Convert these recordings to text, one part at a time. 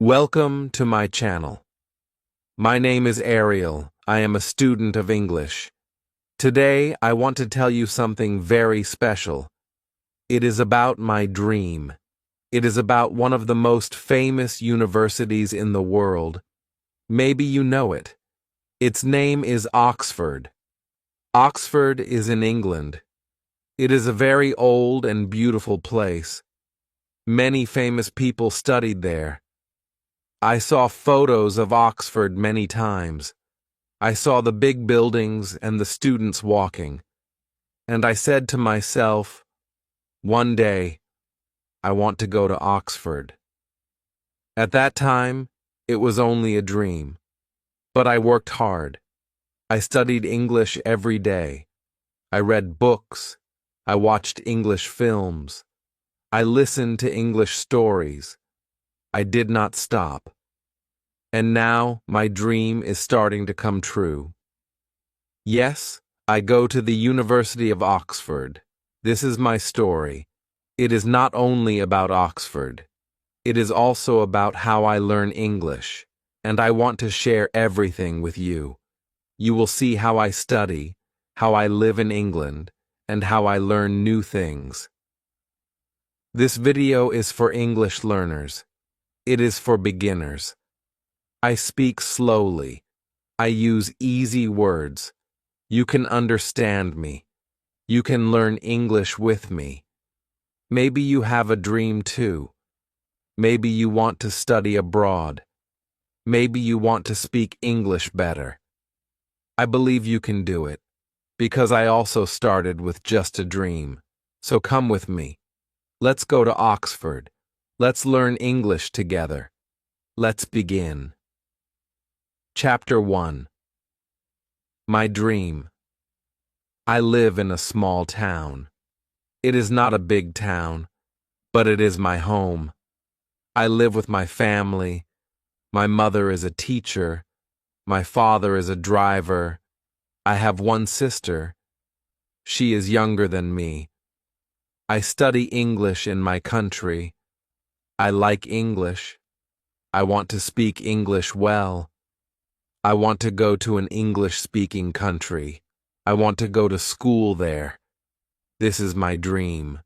Welcome to my channel. My name is Ariel. I am a student of English. Today, I want to tell you something very special. It is about my dream. It is about one of the most famous universities in the world. Maybe you know it. Its name is Oxford. Oxford is in England. It is a very old and beautiful place. Many famous people studied there. I saw photos of Oxford many times. I saw the big buildings and the students walking. And I said to myself, one day, I want to go to Oxford. At that time, it was only a dream. But I worked hard. I studied English every day. I read books. I watched English films. I listened to English stories. I did not stop. And now my dream is starting to come true. Yes, I go to the University of Oxford. This is my story. It is not only about Oxford. It is also about how I learn English, and I want to share everything with you. You will see how I study, how I live in England, and how I learn new things. This video is for English learners. It is for beginners. I speak slowly. I use easy words. You can understand me. You can learn English with me. Maybe you have a dream too. Maybe you want to study abroad. Maybe you want to speak English better. I believe you can do it, because I also started with just a dream. So come with me. Let's go to Oxford. Let's learn English together. Let's begin. Chapter 1. My dream. I live in a small town. It is not a big town, but it is my home. I live with my family. My mother is a teacher. My father is a driver. I have one sister. She is younger than me. I study English in my country. I like English. I want to speak English well. I want to go to an English-speaking country. I want to go to school there. This is my dream.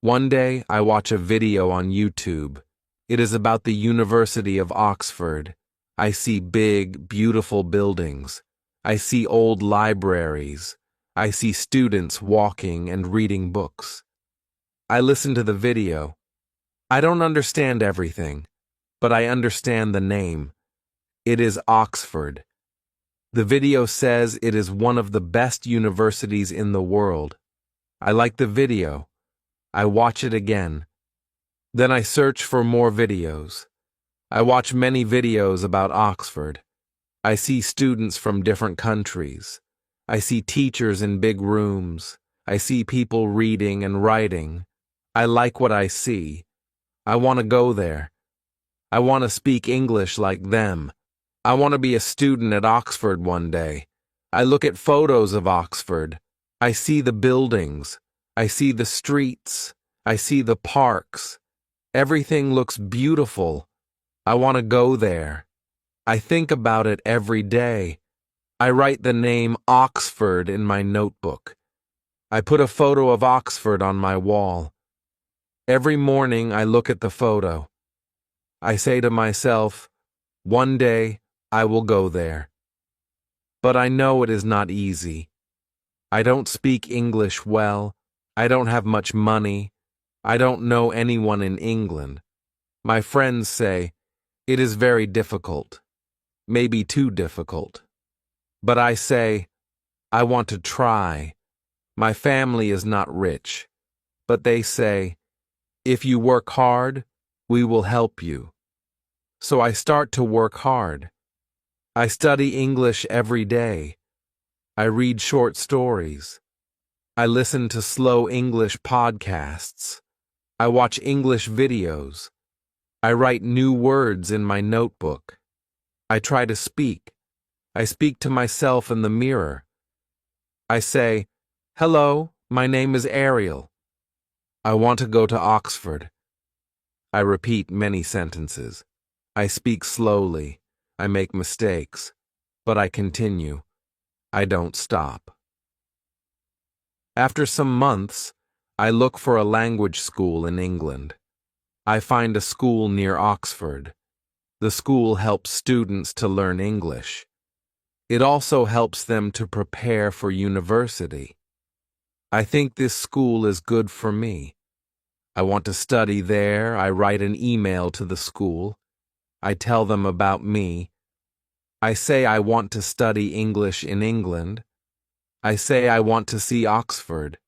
One day, I watch a video on YouTube. It is about the University of Oxford. I see big, beautiful buildings. I see old libraries. I see students walking and reading books. I listen to the video. I don't understand everything, but I understand the name. It is Oxford. The video says it is one of the best universities in the world. I like the video. I watch it again. Then I search for more videos. I watch many videos about Oxford. I see students from different countries. I see teachers in big rooms. I see people reading and writing. I like what I see. I want to go there. I want to speak English like them. I want to be a student at Oxford one day. I look at photos of Oxford. I see the buildings. I see the streets. I see the parks. Everything looks beautiful. I want to go there. I think about it every day. I write the name Oxford in my notebook. I put a photo of Oxford on my wall. Every morning I look at the photo. I say to myself, one day I will go there. But I know it is not easy. I don't speak English well. I don't have much money. I don't know anyone in England. My friends say, it is very difficult. Maybe too difficult. But I say, I want to try. My family is not rich. But they say, if you work hard, we will help you. So I start to work hard. I study English every day. I read short stories. I listen to slow English podcasts. I watch English videos. I write new words in my notebook. I try to speak. I speak to myself in the mirror. I say, hello, my name is Ariel. I want to go to Oxford. I repeat many sentences. I speak slowly. I make mistakes. But I continue. I don't stop. After some months, I look for a language school in England. I find a school near Oxford. The school helps students to learn English. It also helps them to prepare for university. I think this school is good for me. I want to study there. I write an email to the school. I tell them about me. I say I want to study English in England. I say I want to see Oxford.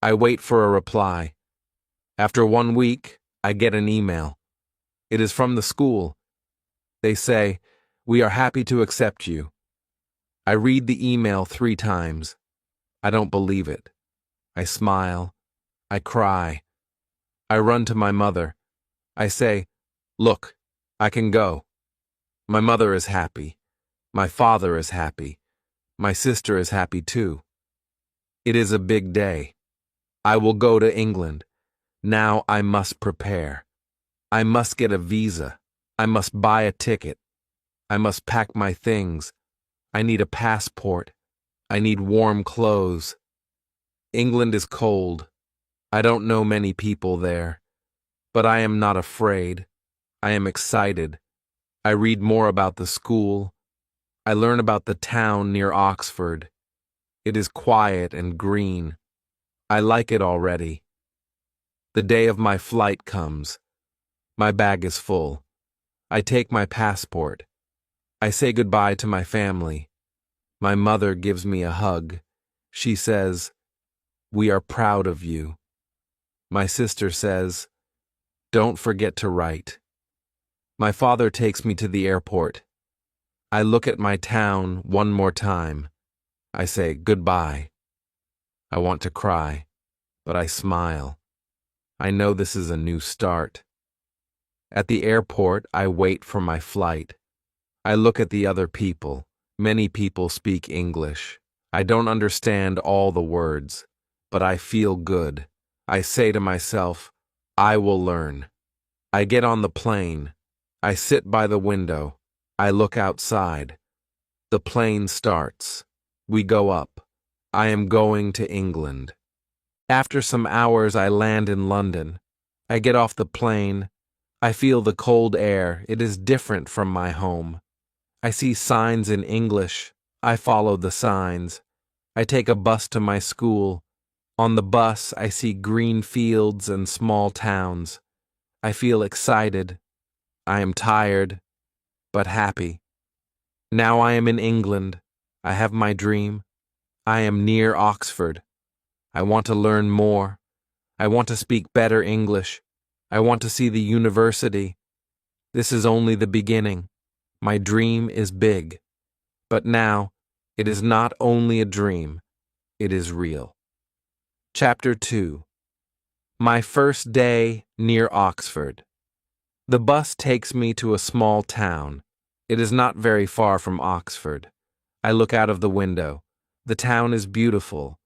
I wait for a reply. After 1 week, I get an email. It is from the school. They say, "We are happy to accept you." I read the email 3 times. I don't believe it. I smile. I cry. I run to my mother. I say, "Look, I can go." My mother is happy. My father is happy. My sister is happy too. It is a big day. I will go to England. Now I must prepare. I must get a visa. I must buy a ticket. I must pack my things. I need a passport. I need warm clothes. England is cold. I don't know many people there. But I am not afraid. I am excited. I read more about the school. I learn about the town near Oxford. It is quiet and green. I like it already. The day of my flight comes. My bag is full. I take my passport. I say goodbye to my family. My mother gives me a hug. She says, "We are proud of you." My sister says, "Don't forget to write." My father takes me to the airport. I look at my town one more time. I say goodbye. I want to cry, but I smile. I know this is a new start. At the airport, I wait for my flight. I look at the other people. Many people speak English. I don't understand all the words, but I feel good. I say to myself, I will learn. I get on the plane. I sit by the window. I look outside. The plane starts. We go up. I am going to England. After some hours, I land in London. I get off the plane. I feel the cold air. It is different from my home. I see signs in English. I follow the signs. I take a bus to my school. On the bus, I see green fields and small towns. I feel excited. I am tired, but happy. Now I am in England. I have my dream. I am near Oxford. I want to learn more. I want to speak better English. I want to see the university. This is only the beginning. My dream is big. But now, it is not only a dream, it is real. Chapter 2. My first day near Oxford. The bus takes me to a small town. It is not very far from Oxford. I look out of the window. The town is beautiful.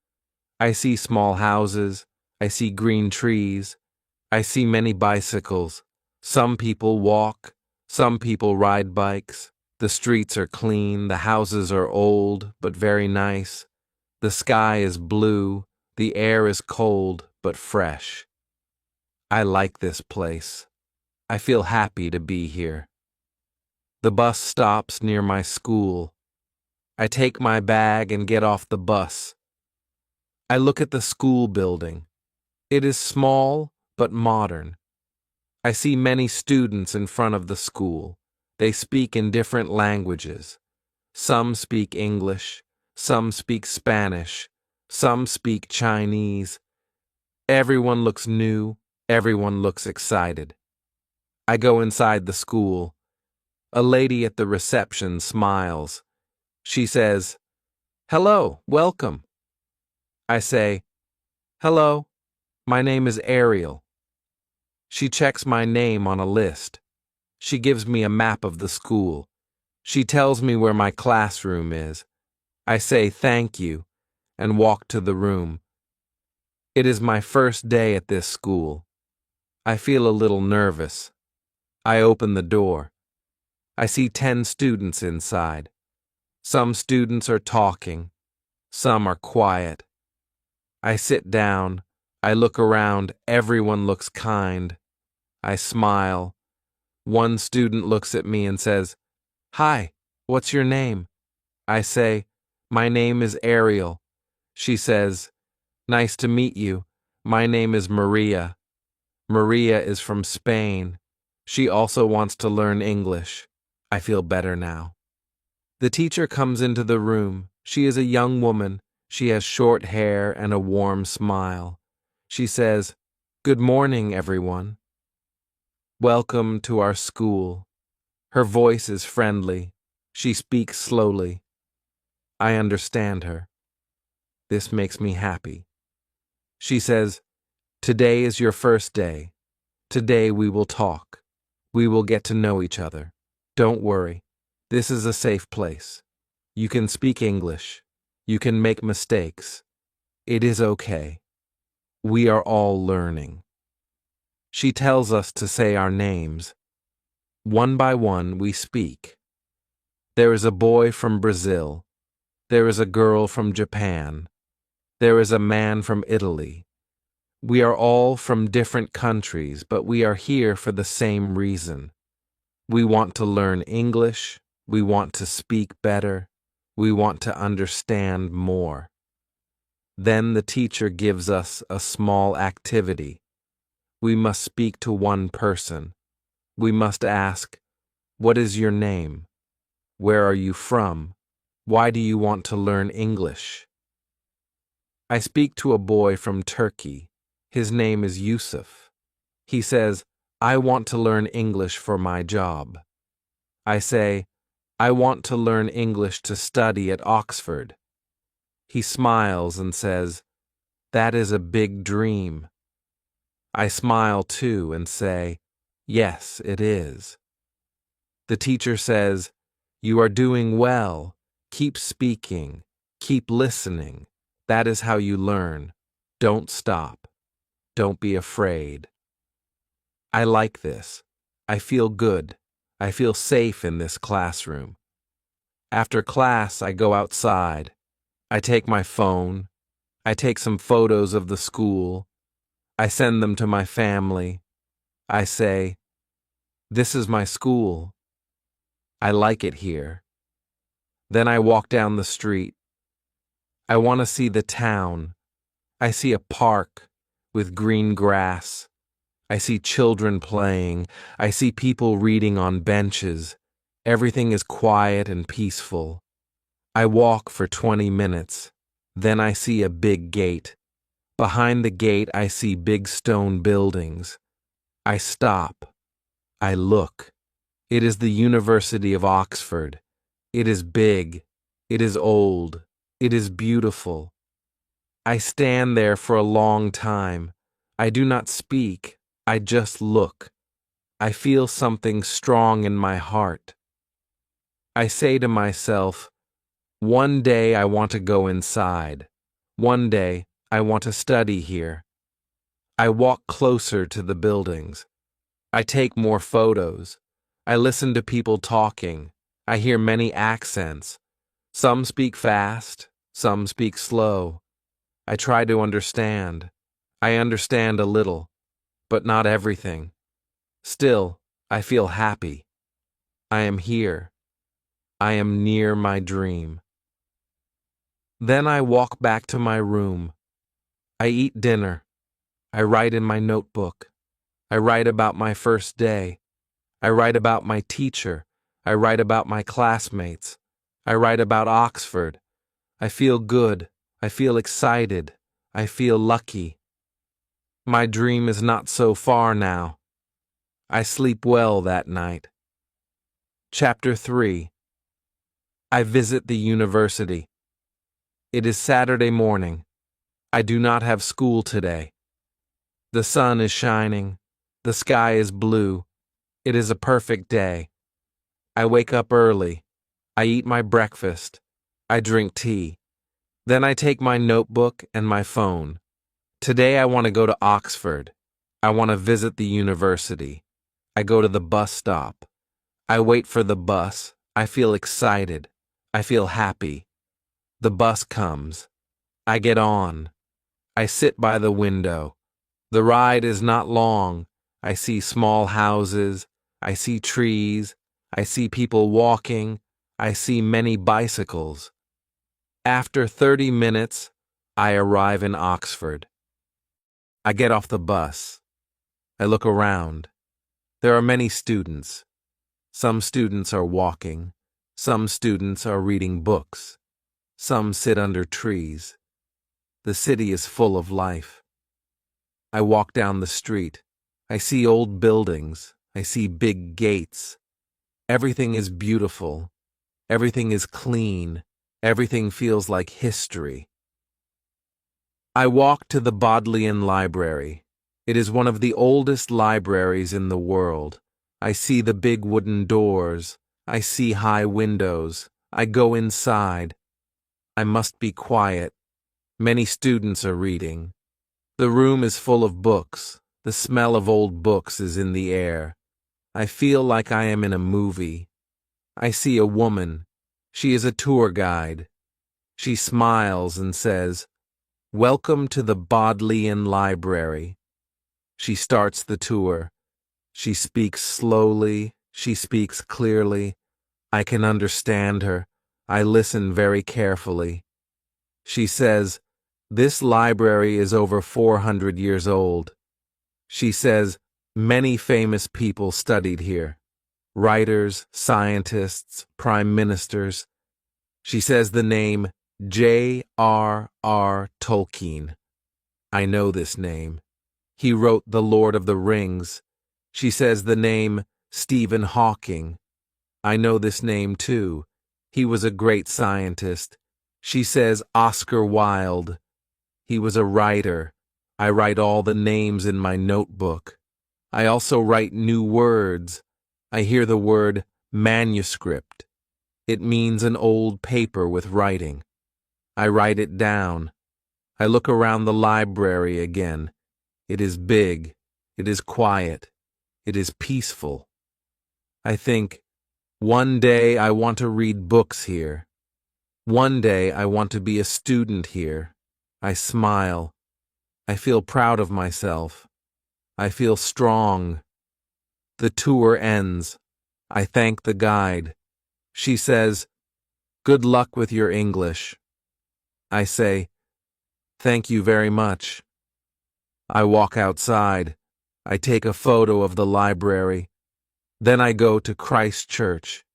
I see small houses. I see green trees. I see many bicycles. Some people walk. Some people ride bikes. The streets are clean. The houses are old, but very nice. The sky is blue. The air is cold, but fresh. I like this place. I feel happy to be here. The bus stops near my school. I take my bag and get off the bus. I look at the school building. It is small, but modern. I see many students in front of the school. They speak in different languages. Some speak English. Some speak Spanish. Some speak Chinese. Everyone looks new. Everyone looks excited. I go inside the school. A lady at the reception smiles. She says, "Hello, welcome." I say, "Hello, my name is Ariel." She checks my name on a list. She gives me a map of the school. She tells me where my classroom is. I say thank you and walk to the room. It is my first day at this school. I feel a little nervous. I open the door. I see 10 students inside. Some students are talking. Some are quiet. I sit down. I look around. Everyone looks kind. I smile. One student looks at me and says, "Hi, what's your name?" I say, "My name is Ariel." She says, "Nice to meet you. My name is Maria." Maria is from Spain. She also wants to learn English. I feel better now. The teacher comes into the room. She is a young woman. She has short hair and a warm smile. She says, "Good morning, everyone. Welcome to our school." Her voice is friendly. She speaks slowly. I understand her. This makes me happy. She says, "Today is your first day. Today we will talk. We will get to know each other. Don't worry. This is a safe place. You can speak English. You can make mistakes. It is okay. We are all learning." She tells us to say our names. One by one we speak. There is a boy from Brazil. There is a girl from Japan. There is a man from Italy. We are all from different countries, but we are here for the same reason. We want to learn English. We want to speak better. We want to understand more. Then the teacher gives us a small activity. We must speak to one person. We must ask, "What is your name? Where are you from? Why do you want to learn English?" I speak to a boy from Turkey. His name is Yusuf. He says, "I want to learn English for my job." I say, "I want to learn English to study at Oxford." He smiles and says, "That is a big dream." I smile too and say, "Yes, it is." The teacher says, "You are doing well. Keep speaking. Keep listening. That is how you learn. Don't stop. Don't be afraid." I like this. I feel good. I feel safe in this classroom. After class, I go outside. I take my phone. I take some photos of the school. I send them to my family. I say, "This is my school. I like it here." Then I walk down the street. I want to see the town. I see a park with green grass. I see children playing. I see people reading on benches. Everything is quiet and peaceful. I walk for 20 minutes. Then I see a big gate. Behind the gate, I see big stone buildings. I stop. I look. It is the University of Oxford. It is big. It is old. It is beautiful. I stand there for a long time. I do not speak. I just look. I feel something strong in my heart. I say to myself, one day I want to go inside. One day I want to study here. I walk closer to the buildings. I take more photos. I listen to people talking. I hear many accents. Some speak fast, some speak slow. I try to understand. I understand a little, but not everything. Still, I feel happy. I am here. I am near my dream. Then I walk back to my room. I eat dinner. I write in my notebook. I write about my first day. I write about my teacher. I write about my classmates. I write about Oxford. I feel good. I feel excited. I feel lucky. My dream is not so far now. I sleep well that night. Chapter 3. I visit the university. It is Saturday morning. I do not have school today. The sun is shining. The sky is blue. It is a perfect day. I wake up early. I eat my breakfast. I drink tea. Then I take my notebook and my phone. Today I want to go to Oxford. I want to visit the university. I go to the bus stop. I wait for the bus. I feel excited. I feel happy. The bus comes. I get on. I sit by the window. The ride is not long. I see small houses. I see trees. I see people walking. I see many bicycles. After 30 minutes, I arrive in Oxford. I get off the bus. I look around. There are many students. Some students are walking. Some students are reading books. Some sit under trees. The city is full of life. I walk down the street. I see old buildings. I see big gates. Everything is beautiful. Everything is clean. Everything feels like history. I walk to the Bodleian Library. It is one of the oldest libraries in the world. I see the big wooden doors. I see high windows. I go inside. I must be quiet. Many students are reading. The room is full of books. The smell of old books is in the air. I feel like I am in a movie. I see a woman. She is a tour guide. She smiles and says, "Welcome to the Bodleian Library." She starts the tour. She speaks slowly. She speaks clearly. I can understand her. I listen very carefully. She says, "This library is over 400 years old." She says, "Many famous people studied here. Writers, scientists, prime ministers." She says the name J.R.R. Tolkien. I know this name. He wrote The Lord of the Rings. She says the name Stephen Hawking. I know this name too. He was a great scientist. She says Oscar Wilde. He was a writer. I write all the names in my notebook. I also write new words. I hear the word manuscript. It means an old paper with writing. I write it down. I look around the library again. It is big. It is quiet. It is peaceful. I think, one day I want to read books here. One day I want to be a student here. I smile. I feel proud of myself. I feel strong. The tour ends. I thank the guide. She says, "Good luck with your English." I say, "Thank you very much." I walk outside. I take a photo of the library. Then I go to Christ Church.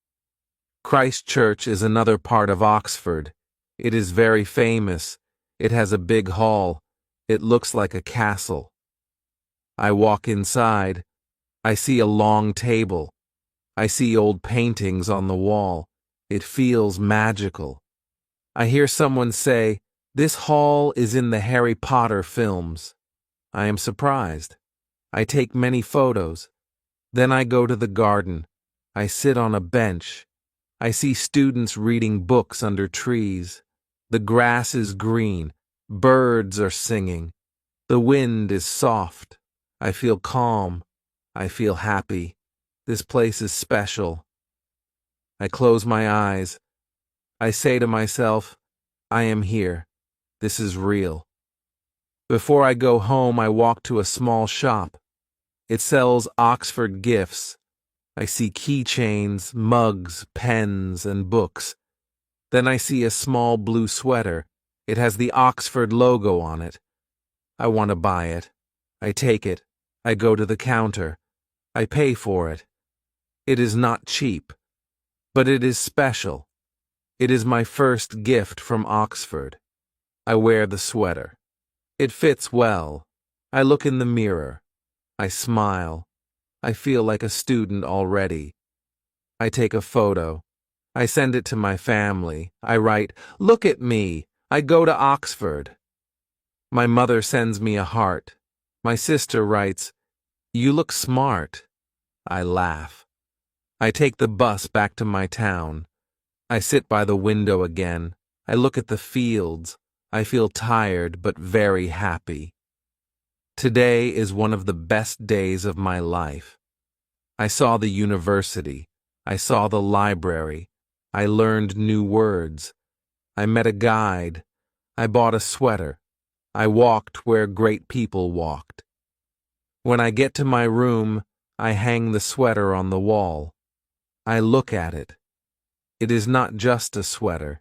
Christ Church is another part of Oxford. It is very famous. It has a big hall. It looks like a castle. I walk inside. I see a long table. I see old paintings on the wall. It feels magical. I hear someone say, "This hall is in the Harry Potter films." I am surprised. I take many photos. Then I go to the garden. I sit on a bench. I see students reading books under trees. The grass is green. Birds are singing. The wind is soft. I feel calm. I feel happy. This place is special. I close my eyes. I say to myself, I am here. This is real. Before I go home, I walk to a small shop. It sells Oxford gifts. I see keychains, mugs, pens, and books. Then I see a small blue sweater. It has the Oxford logo on it. I want to buy it. I take it. I go to the counter. I pay for it. It is not cheap, but it is special. It is my first gift from Oxford. I wear the sweater. It fits well. I look in the mirror. I smile. I feel like a student already. I take a photo. I send it to my family. I write, "Look at me. I go to Oxford." My mother sends me a heart. My sister writes, "You look smart." I laugh. I take the bus back to my town. I sit by the window again. I look at the fields. I feel tired but very happy. Today is one of the best days of my life. I saw the university. I saw the library. I learned new words. I met a guide. I bought a sweater. I walked where great people walked. When I get to my room, I hang the sweater on the wall. I look at it. It is not just a sweater.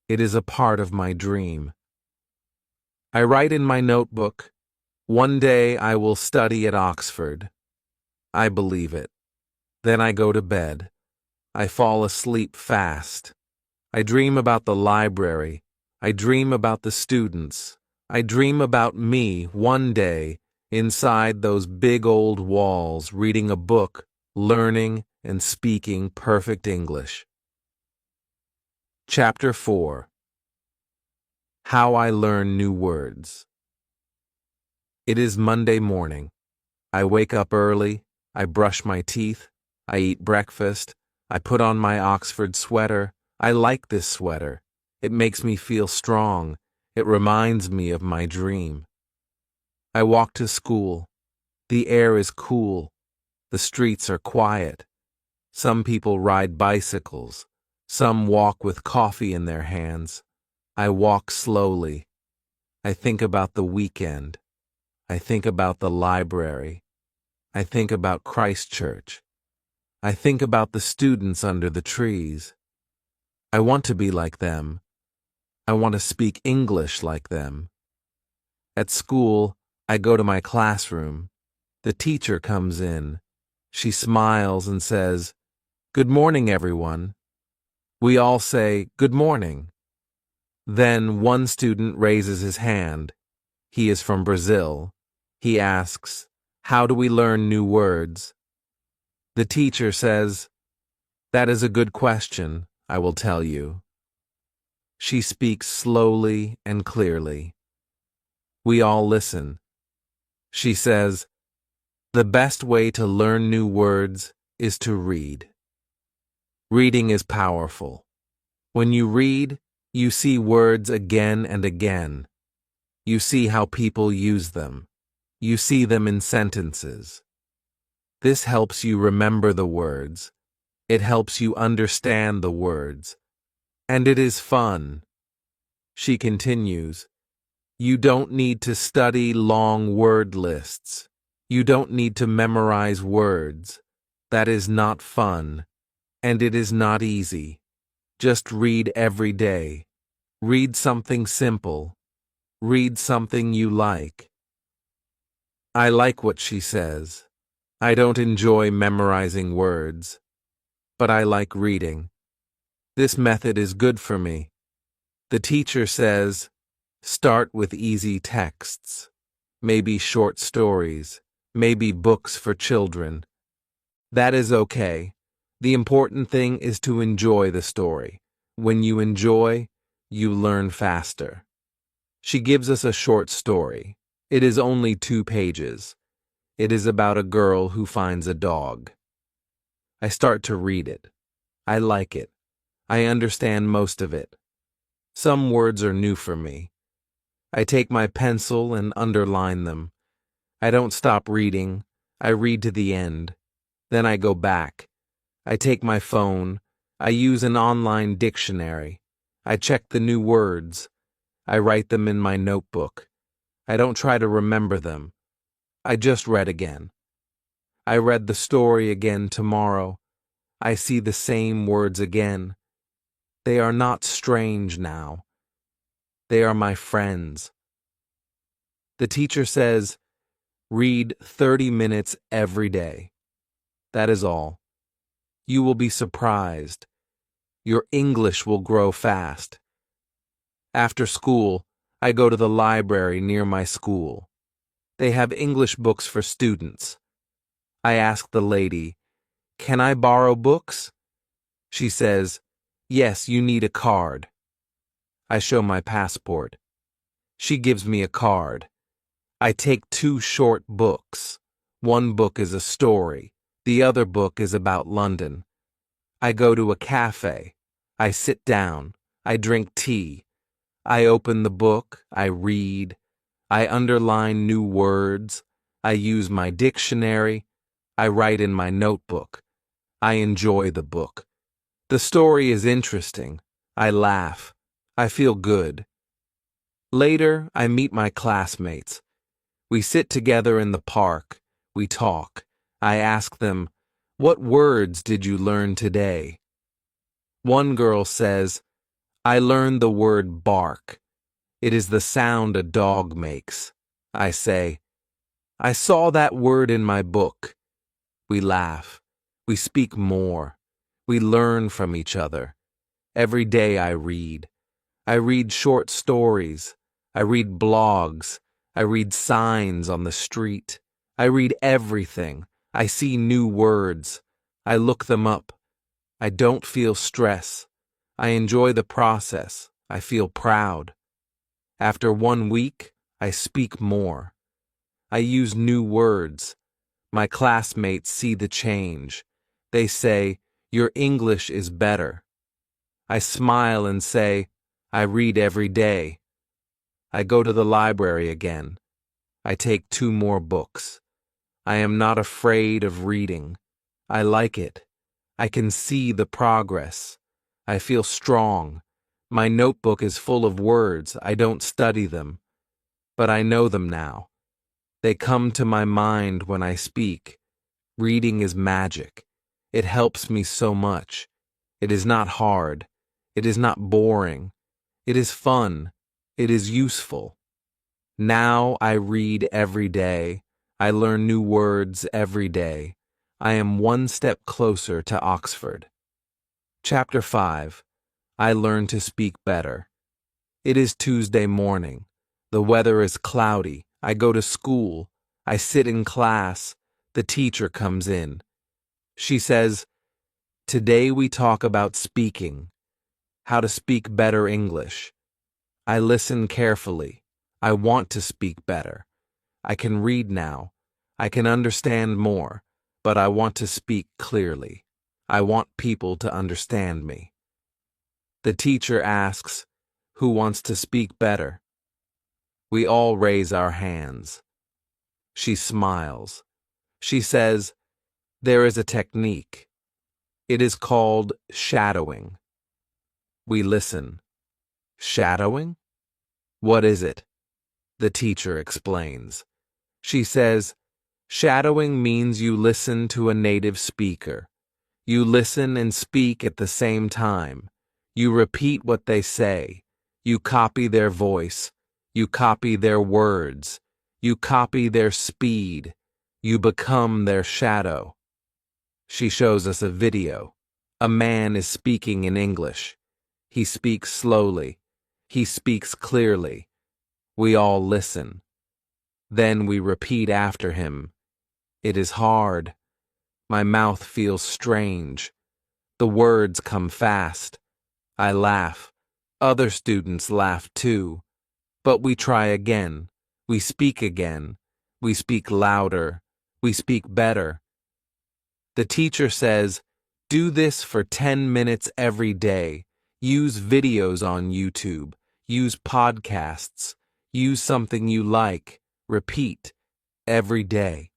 It is a part of my dream. I write in my notebook, "One day I will study at Oxford." I believe it. Then I go to bed. I fall asleep fast. I dream about the library. I dream about the students. I dream about me one day inside those big old walls reading a book, learning and speaking perfect English. Chapter 4. How I Learn New Words. It is Monday morning. I wake up early. I brush my teeth. I eat breakfast. I put on my Oxford sweater. I like this sweater. It makes me feel strong. It reminds me of my dream. I walk to school. The air is cool. The streets are quiet. Some people ride bicycles. Some walk with coffee in their hands. I walk slowly. I think about the weekend. I think about the library. I think about Christchurch. I think about the students under the trees. I want to be like them. I want to speak English like them. At school, I go to my classroom. The teacher comes in. She smiles and says, "Good morning, everyone." We all say, "Good morning." Then one student raises his hand. He is from Brazil. He asks, "How do we learn new words?" The teacher says, "That is a good question, I will tell you." She speaks slowly and clearly. We all listen. She says, "The best way to learn new words is to read." Reading is powerful. When you read, you see words again and again. You see how people use them. You see them in sentences. This helps you remember the words. It helps you understand the words. And it is fun. She continues, "You don't need to study long word lists. You don't need to memorize words. That is not fun. And it is not easy. Just read every day. Read something simple. Read something you like." I like what she says. I don't enjoy memorizing words, but I like reading. This method is good for me. The teacher says, "Start with easy texts, maybe short stories, maybe books for children." That is okay. The important thing is to enjoy the story. When you enjoy, you learn faster. She gives us a short story. It is only 2 pages. It is about a girl who finds a dog. I start to read it. I like it. I understand most of it. Some words are new for me. I take my pencil and underline them. I don't stop reading. I read to the end. Then I go back. I take my phone. I use an online dictionary. I check the new words. I write them in my notebook. I don't try to remember them. I just read again. I read the story again tomorrow. I see the same words again. They are not strange now. They are my friends. The teacher says, "Read 30 minutes every day." That is all. You will be surprised. Your English will grow fast. After school, I go to the library near my school. They have English books for students. I ask the lady, "Can I borrow books?" She says, "Yes, you need a card." I show my passport. She gives me a card. I take 2 short books. One book is a story. The other book is about London. I go to a cafe. I sit down. I drink tea. I open the book. I read. I underline new words. I use my dictionary. I write in my notebook. I enjoy the book. The story is interesting. I laugh. I feel good. Later, I meet my classmates. We sit together in the park. We talk. I ask them, "What words did you learn today?" One girl says, "I learned the word bark. It is the sound a dog makes." I say, "I saw that word in my book." We laugh. We speak more. We learn from each other. Every day I read. I read short stories. I read blogs. I read signs on the street. I read everything. I see new words. I look them up. I don't feel stress. I enjoy the process. I feel proud. After 1 week, I speak more. I use new words. My classmates see the change. They say, "Your English is better." I smile and say, "I read every day." I go to the library again. I take 2 more books. I am not afraid of reading. I like it. I can see the progress. I feel strong. My notebook is full of words. I don't study them, but I know them now. They come to my mind when I speak. Reading is magic. It helps me so much. It is not hard. It is not boring. It is fun. It is useful. Now I read every day. I learn new words every day. I am 1 step closer to Oxford. Chapter 5. I learn to speak better. It is Tuesday morning. The weather is cloudy. I go to school. I sit in class. The teacher comes in. She says, "Today we talk about speaking, how to speak better English." I listen carefully. I want to speak better. I can read now. I can understand more, but I want to speak clearly. I want people to understand me. The teacher asks, "Who wants to speak better?" We all raise our hands. She smiles. She says, "There is a technique. It is called shadowing." We listen. Shadowing? What is it? The teacher explains. She says, "Shadowing means you listen to a native speaker. You listen and speak at the same time. You repeat what they say. You copy their voice. You copy their words. You copy their speed. You become their shadow." She shows us a video. A man is speaking in English. He speaks slowly. He speaks clearly. We all listen. Then we repeat after him. It is hard. My mouth feels strange. The words come fast. I laugh. Other students laugh too. But we try again. We speak again. We speak louder. We speak better. The teacher says, "Do this for 10 minutes every day. Use videos on YouTube. Use podcasts. Use something you like. Repeat every day."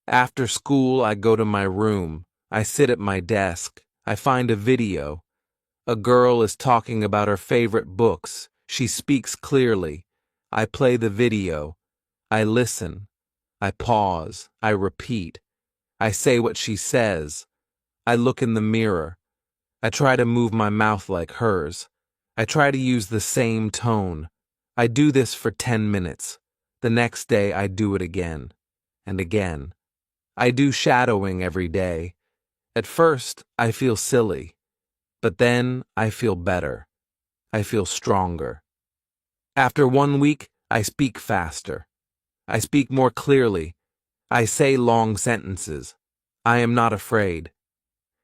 After school, I go to my room. I sit at my desk. I find a video. A girl is talking about her favorite books. She speaks clearly. I play the video. I listen. I pause. I repeat. I say what she says. I look in the mirror. I try to move my mouth like hers. I try to use the same tone. I do this for 10 minutes. The next day I do it again and again. I do shadowing every day. At first, I feel silly, but then I feel better. I feel stronger. After 1 week, I speak faster. I speak more clearly. I say long sentences. I am not afraid.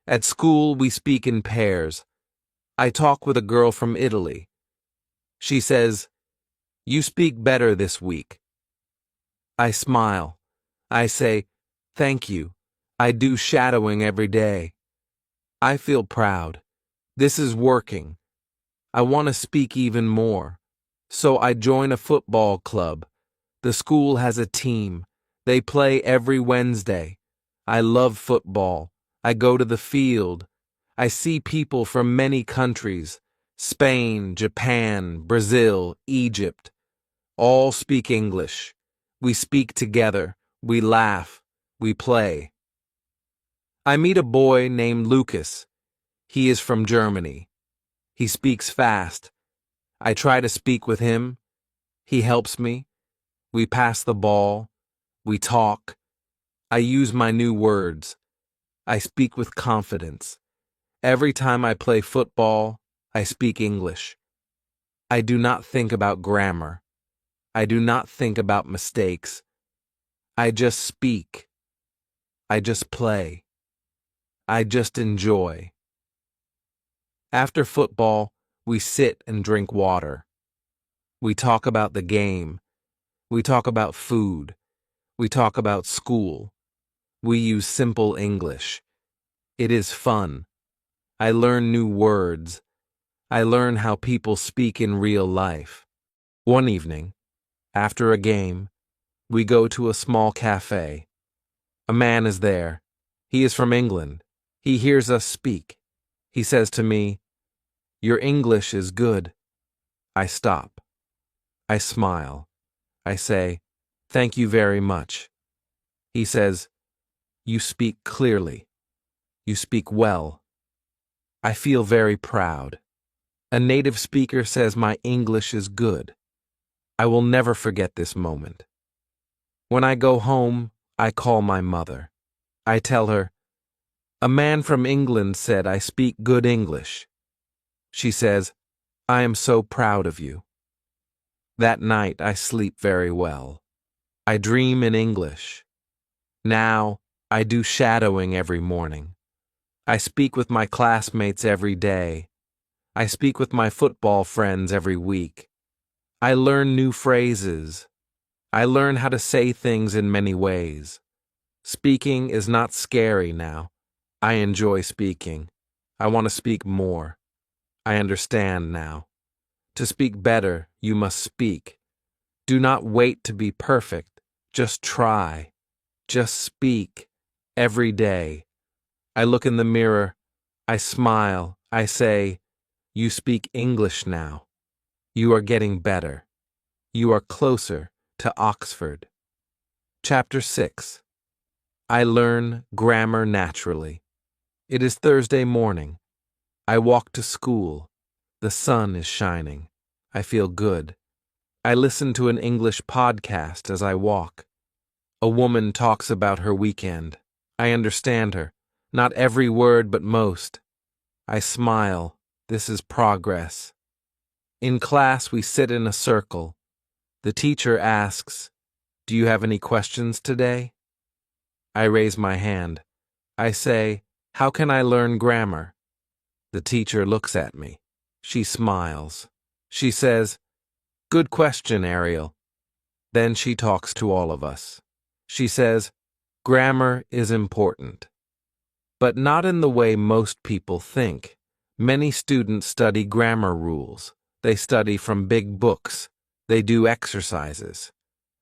At school, we speak in pairs. I talk with a girl from Italy. She says, "You speak better this week." I smile. I say, "Thank you. I do shadowing every day." I feel proud. This is working. I want to speak even more. So I join a football club. The school has a team. They play every Wednesday. I love football. I go to the field. I see people from many countries, Spain, Japan, Brazil, Egypt. All speak English. We speak together. We laugh. We play. I meet a boy named Lucas. He is from Germany. He speaks fast. I try to speak with him. He helps me. We pass the ball. We talk. I use my new words. I speak with confidence. Every time I play football, I speak English. I do not think about grammar. I do not think about mistakes. I just speak. I just play. I just enjoy. After football, we sit and drink water. We talk about the game. We talk about food. We talk about school. We use simple English. It is fun. I learn new words. I learn how people speak in real life. One evening, after a game, we go to a small cafe. A man is there. He is from England. He hears us speak. He says to me, "Your English is good." I stop. I smile. I say, "Thank you very much." He says, "You speak clearly. You speak well." I feel very proud. A native speaker says my English is good. I will never forget this moment. When I go home, I call my mother. I tell her, "A man from England said I speak good English." She says, "I am so proud of you." That night I sleep very well. I dream in English. Now I do shadowing every morning. I speak with my classmates every day. I speak with my football friends every week. I learn new phrases. I learn how to say things in many ways. Speaking is not scary now. I enjoy speaking. I want to speak more. I understand now. To speak better, you must speak. Do not wait to be perfect. Just try. Just speak. Every day. I look in the mirror. I smile. I say, "You speak English now. You are getting better. You are closer to Oxford." Chapter 6. I learn grammar naturally. It is Thursday morning. I walk to school. The sun is shining. I feel good. I listen to an English podcast as I walk. A woman talks about her weekend. I understand her. Not every word, but most. I smile. This is progress. In class, we sit in a circle. The teacher asks, "Do you have any questions today?" I raise my hand. I say, "How can I learn grammar?" The teacher looks at me. She smiles. She says, "Good question, Ariel." Then she talks to all of us. She says, "Grammar is important." But not in the way most people think. Many students study grammar rules. They study from big books. They do exercises.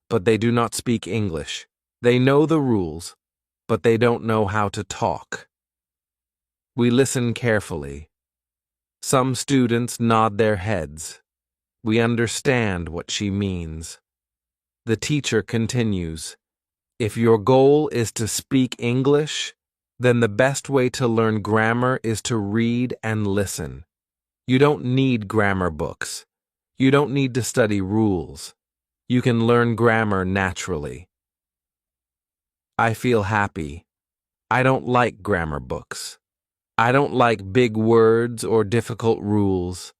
But they do not speak English. They know the rules, but they don't know how to talk. We listen carefully. Some students nod their heads. We understand what she means. The teacher continues, "If your goal is to speak English, then the best way to learn grammar is to read and listen. You don't need grammar books. You don't need to study rules. You can learn grammar naturally." I feel happy. I don't like grammar books. I don't like big words or difficult rules.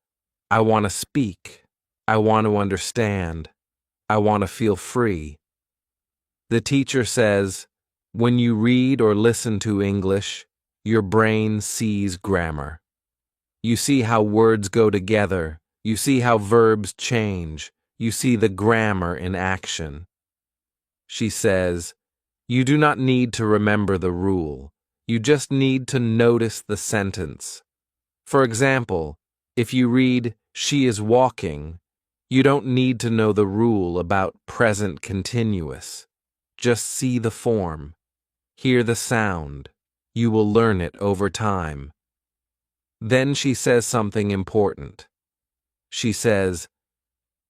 I want to speak. I want to understand. I want to feel free. The teacher says, when you read or listen to English, your brain sees grammar. You see how words go together. You see how verbs change. You see the grammar in action. She says, you do not need to remember the rule. You just need to notice the sentence. For example, if you read, "She is walking," you don't need to know the rule about present continuous. Just see the form. Hear the sound. You will learn it over time. Then she says something important. She says,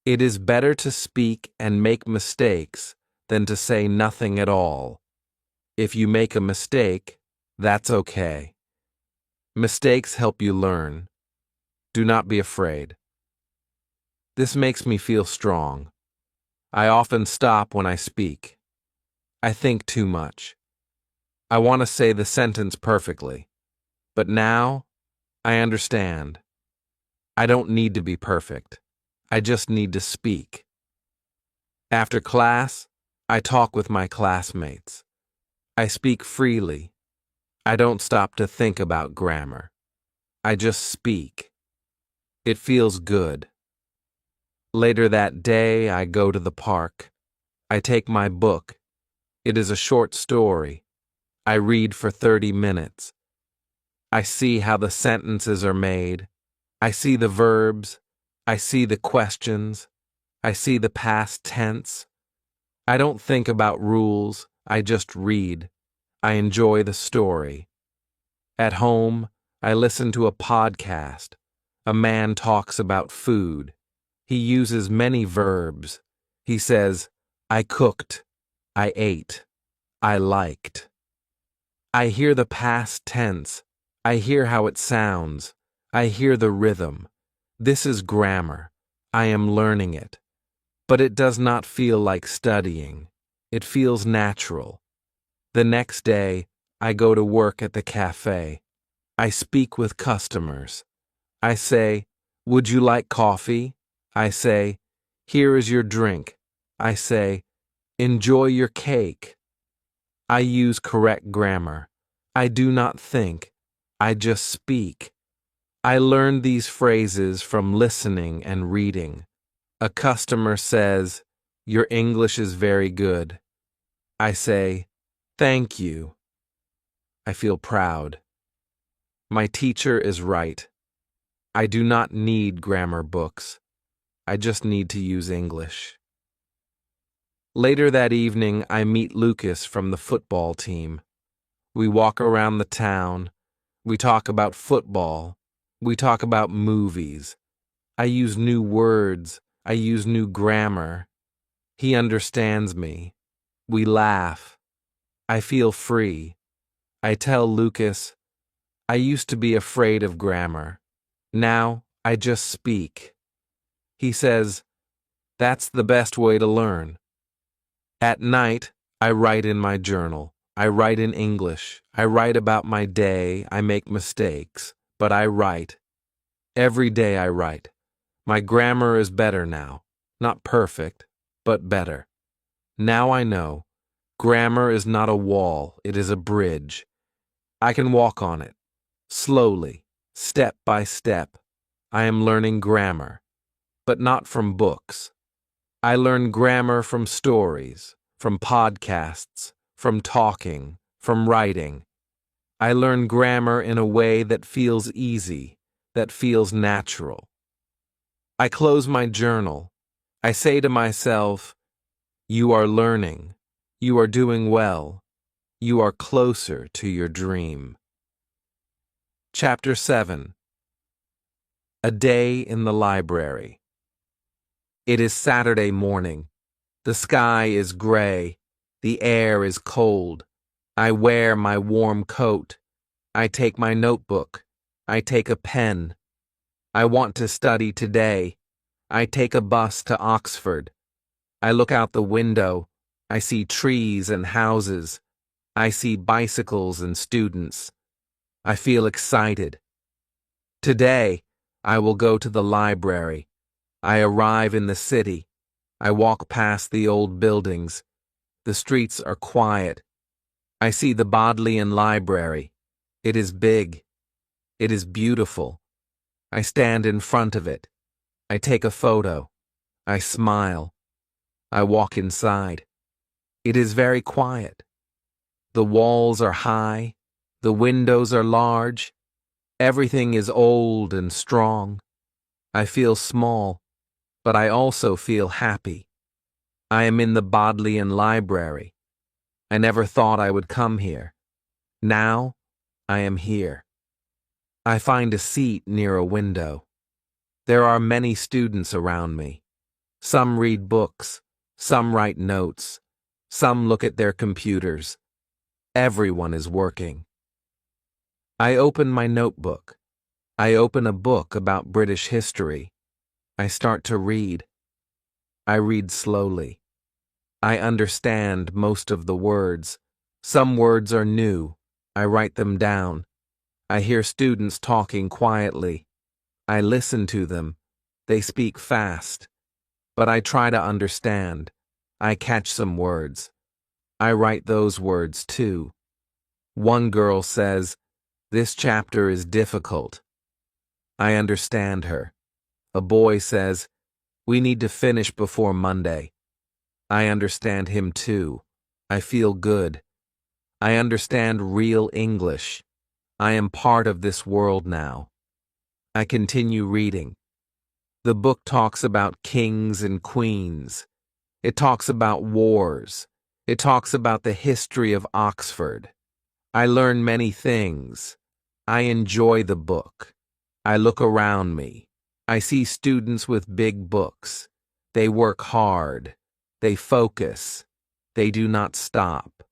"It is better to speak and make mistakes than to say nothing at all. If you make a mistake, that's okay. Mistakes help you learn. Do not be afraid." This makes me feel strong. I often stop when I speak. I think too much. I want to say the sentence perfectly. But now, I understand. I don't need to be perfect. I just need to speak. After class, I talk with my classmates. I speak freely. I don't stop to think about grammar. I just speak. It feels good. Later that day, I go to the park. I take my book. It is a short story. I read for 30 minutes. I see how the sentences are made. I see the verbs. I see the questions. I see the past tense. I don't think about rules. I just read. I enjoy the story. At home, I listen to a podcast. A man talks about food. He uses many verbs. He says, "I cooked. I ate. I liked." I hear the past tense. I hear how it sounds. I hear the rhythm. This is grammar. I am learning it. But it does not feel like studying. It feels natural. The next day, I go to work at the cafe. I speak with customers. I say, "Would you like coffee?" I say, "Here is your drink." I say, "Enjoy your cake." I use correct grammar. I do not think. I just speak. I learned these phrases from listening and reading. A customer says, "Your English is very good." I say, "Thank you." I feel proud. My teacher is right. I do not need grammar books. I just need to use English. Later that evening, I meet Lucas from the football team. We walk around the town. We talk about football. We talk about movies. I use new words. I use new grammar. He understands me. We laugh. I feel free. I tell Lucas, "I used to be afraid of grammar. Now I just speak." He says, "That's the best way to learn." At night, I write in my journal. I write in English. I write about my day. I make mistakes, but I write. Every day I write. My grammar is better now. Not perfect, but better. Now I know. Grammar is not a wall. It is a bridge. I can walk on it. Slowly, step by step. I am learning grammar, but not from books. I learn grammar from stories, from podcasts, from talking, from writing. I learn grammar in a way that feels easy, that feels natural. I close my journal. I say to myself, "You are learning. You are doing well. You are closer to your dream." Chapter 7. A Day in the Library. It is Saturday morning. The sky is gray. The air is cold. I wear my warm coat. I take my notebook. I take a pen. I want to study today. I take a bus to Oxford. I look out the window. I see trees and houses. I see bicycles and students. I feel excited. Today, I will go to the library. I arrive in the city. I walk past the old buildings. The streets are quiet. I see the Bodleian Library. It is big. It is beautiful. I stand in front of it. I take a photo. I smile. I walk inside. It is very quiet. The walls are high. The windows are large. Everything is old and strong. I feel small, but I also feel happy. I am in the Bodleian Library. I never thought I would come here. Now, I am here. I find a seat near a window. There are many students around me. Some read books, some write notes, some look at their computers. Everyone is working. I open my notebook. I open a book about British history. I start to read. I read slowly. I understand most of the words. Some words are new. I write them down. I hear students talking quietly. I listen to them. They speak fast. But I try to understand. I catch some words. I write those words too. One girl says, "This chapter is difficult." I understand her. A boy says, "We need to finish before Monday." I understand him too. I feel good. I understand real English. I am part of this world now. I continue reading. The book talks about kings and queens. It talks about wars. It talks about the history of Oxford. I learn many things. I enjoy the book. I look around me. I see students with big books. They work hard. They focus. They do not stop.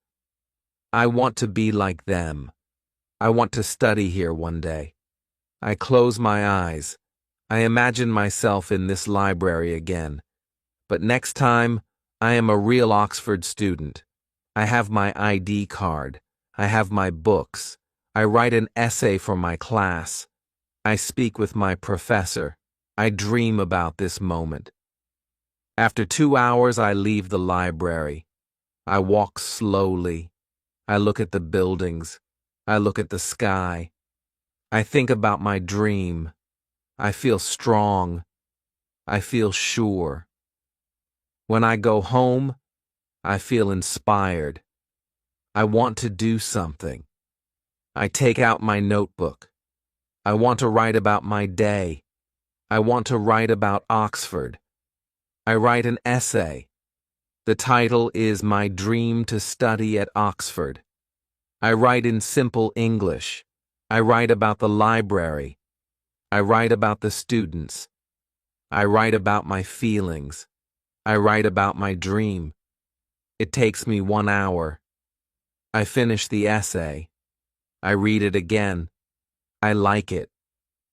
I want to be like them. I want to study here one day. I close my eyes. I imagine myself in this library again. But next time, I am a real Oxford student. I have my ID card. I have my books. I write an essay for my class. I speak with my professor. I dream about this moment. After 2 hours, I leave the library. I walk slowly. I look at the buildings. I look at the sky. I think about my dream. I feel strong. I feel sure. When I go home, I feel inspired. I want to do something. I take out my notebook. I want to write about my day. I want to write about Oxford. I write an essay. The title is My Dream to Study at Oxford. I write in simple English. I write about the library. I write about the students. I write about my feelings. I write about my dream. It takes me 1 hour. I finish the essay. I read it again. I like it.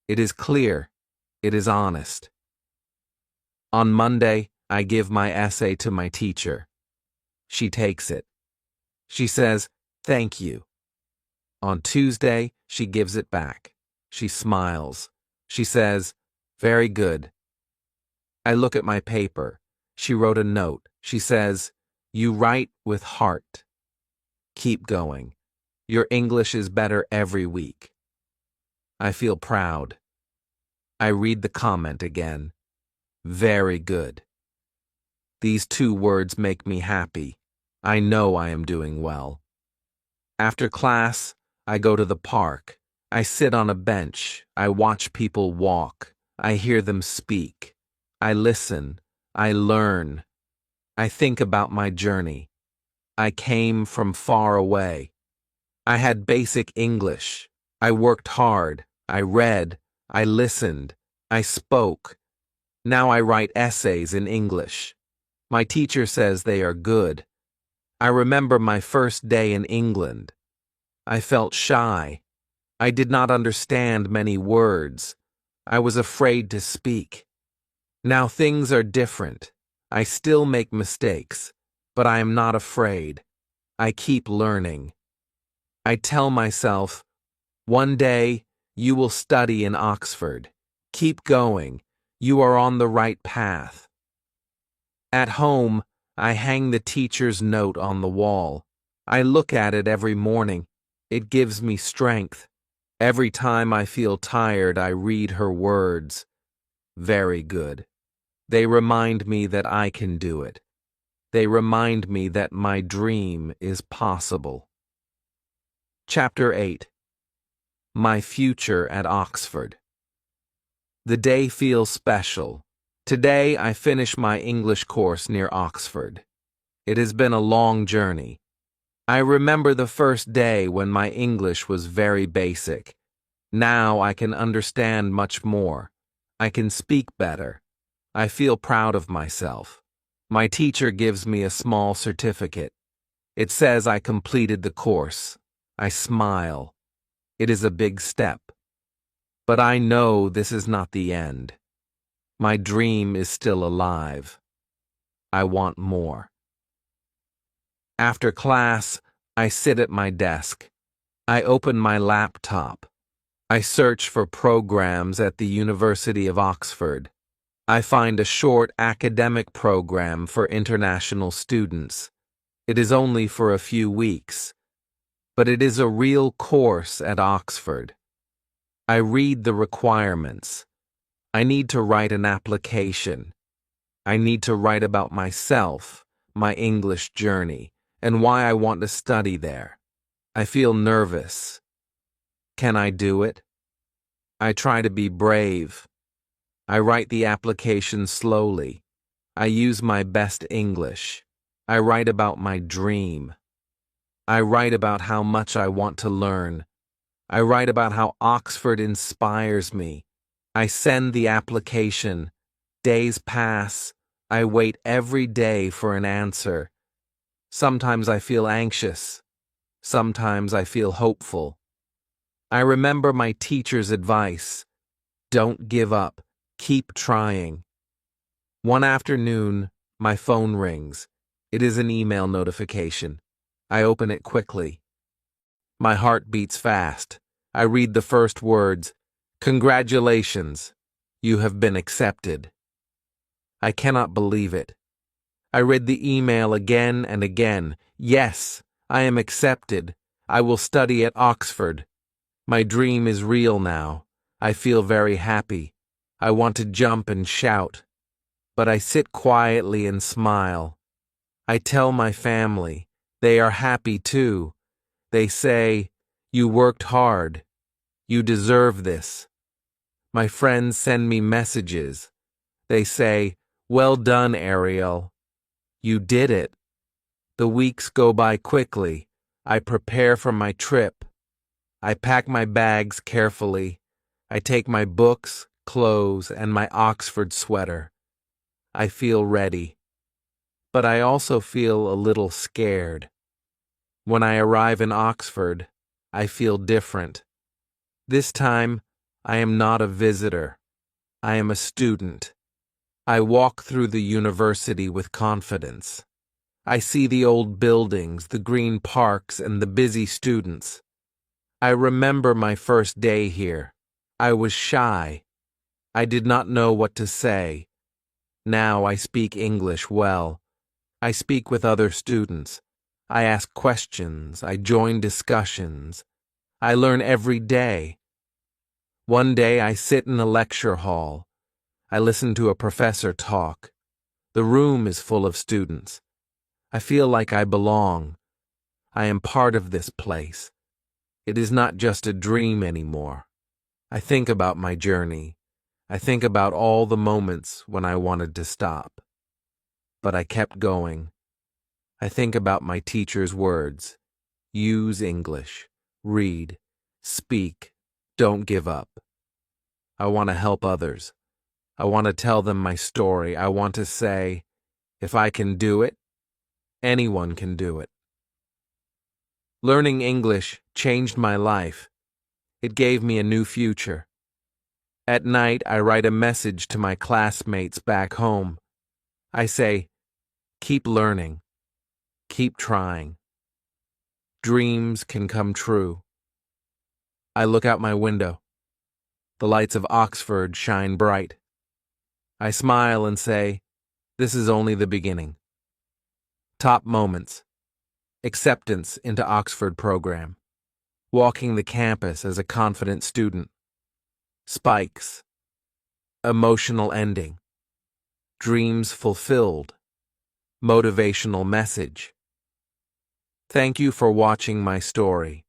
It is clear. It is honest. On Monday, I give my essay to my teacher. She takes it. She says, "Thank you." On Tuesday, she gives it back. She smiles. She says, "Very good." I look at my paper. She wrote a note. She says, "You write with heart. Keep going. Your English is better every week." I feel proud. I read the comment again. Very good. These 2 words make me happy. I know I am doing well. After class, I go to the park. I sit on a bench. I watch people walk. I hear them speak. I listen. I learn. I think about my journey. I came from far away. I had basic English. I worked hard. I read. I listened. I spoke. Now I write essays in English. My teacher says they are good. I remember my first day in England. I felt shy. I did not understand many words. I was afraid to speak. Now things are different. I still make mistakes, but I am not afraid. I keep learning. I tell myself, one day you will study in Oxford. Keep going. You are on the right path. At home, I hang the teacher's note on the wall. I look at it every morning. It gives me strength. Every time I feel tired, I read her words. Very good. They remind me that I can do it. They remind me that my dream is possible. Chapter 8. My Future at Oxford. The day feels special. Today I finish my English course near Oxford. It has been a long journey. I remember the first day when my English was very basic. Now I can understand much more. I can speak better. I feel proud of myself. My teacher gives me a small certificate. It says I completed the course. I smile. It is a big step. But I know this is not the end. My dream is still alive. I want more. After class, I sit at my desk. I open my laptop. I search for programs at the University of Oxford. I find a short academic program for international students. It is only for a few weeks, but it is a real course at Oxford. I read the requirements. I need to write an application. I need to write about myself, my English journey, and why I want to study there. I feel nervous. Can I do it? I try to be brave. I write the application slowly. I use my best English. I write about my dream. I write about how much I want to learn. I write about how Oxford inspires me. I send the application. Days pass. I wait every day for an answer. Sometimes I feel anxious. Sometimes I feel hopeful. I remember my teacher's advice. Don't give up. Keep trying. One afternoon, my phone rings. It is an email notification. I open it quickly. My heart beats fast. I read the first words. Congratulations. You have been accepted. I cannot believe it. I read the email again and again. Yes, I am accepted. I will study at Oxford. My dream is real now. I feel very happy. I want to jump and shout. But I sit quietly and smile. I tell my family. They are happy too. They say, "You worked hard. You deserve this." My friends send me messages. They say, "Well done, Ariel. You did it." The weeks go by quickly. I prepare for my trip. I pack my bags carefully. I take my books, clothes, and my Oxford sweater. I feel ready. But I also feel a little scared. When I arrive in Oxford, I feel different. This time, I am not a visitor. I am a student. I walk through the university with confidence. I see the old buildings, the green parks, and the busy students. I remember my first day here. I was shy. I did not know what to say. Now I speak English well. I speak with other students. I ask questions. I join discussions. I learn every day. One day I sit in a lecture hall. I listen to a professor talk. The room is full of students. I feel like I belong. I am part of this place. It is not just a dream anymore. I think about my journey. I think about all the moments when I wanted to stop. But I kept going. I think about my teacher's words. Use English. Read. Speak. Don't give up. I want to help others. I want to tell them my story. I want to say, if I can do it, anyone can do it. Learning English changed my life. It gave me a new future. At night, I write a message to my classmates back home. I say, keep learning. Keep trying. Dreams can come true. I look out my window. The lights of Oxford shine bright. I smile and say, this is only the beginning. Top moments. Acceptance into Oxford program. Walking the campus as a confident student. Spikes. Emotional ending. Dreams fulfilled. Motivational message. Thank you for watching my story.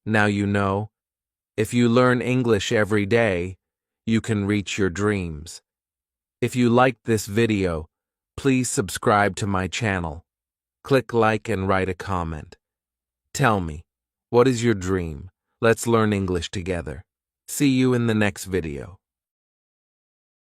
Now you know, if you learn English every day, you can reach your dreams. If you liked this video, please subscribe to my channel. Click like and write a comment. Tell me, what is your dream? Let's learn English together. See you in the next video.